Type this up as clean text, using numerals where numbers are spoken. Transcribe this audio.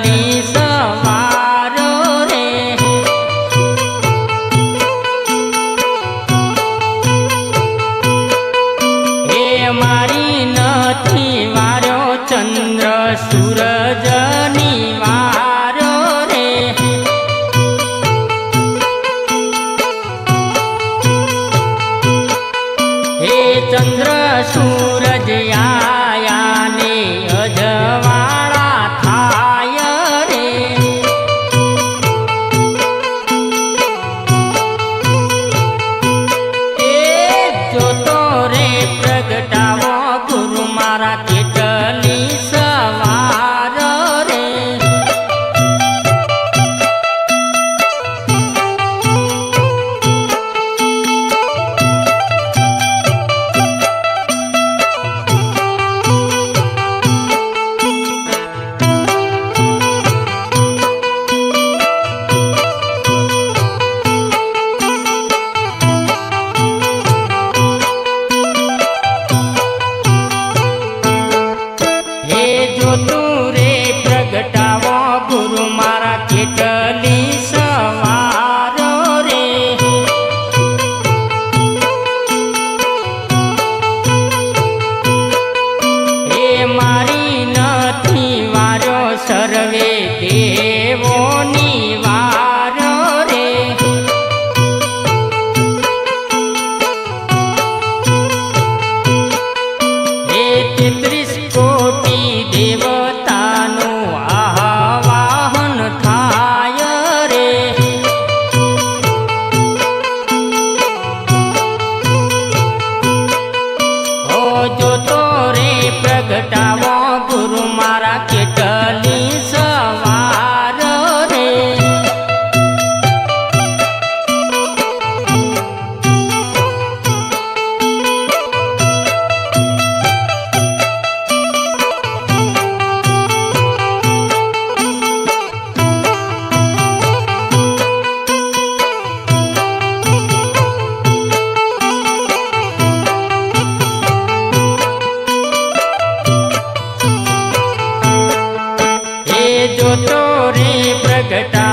ચેતલી સવારો રે હે મારી નથી વાર્યો ચંદ્ર સૂરજની વારો રે હે ચંદ્ર સૂરજ આયા ને અજવાળા થાય રે એ જોતો રે પ્રગટાવો ગુરુ મારા કેટલી સવાર રે જોતું રે પ્રગટાવો ગુરુ મારા કેટલી સવારો રે હે મારી નથી વારો સર્વે દેવોની વારો રે હે 33 કોટી દેવતાનું આવાહન થાય રે ઓ જોતો રે પ્રગટાવો ગુરુ મારા કેટલી સવાર રે જોતો રે પ્રગટા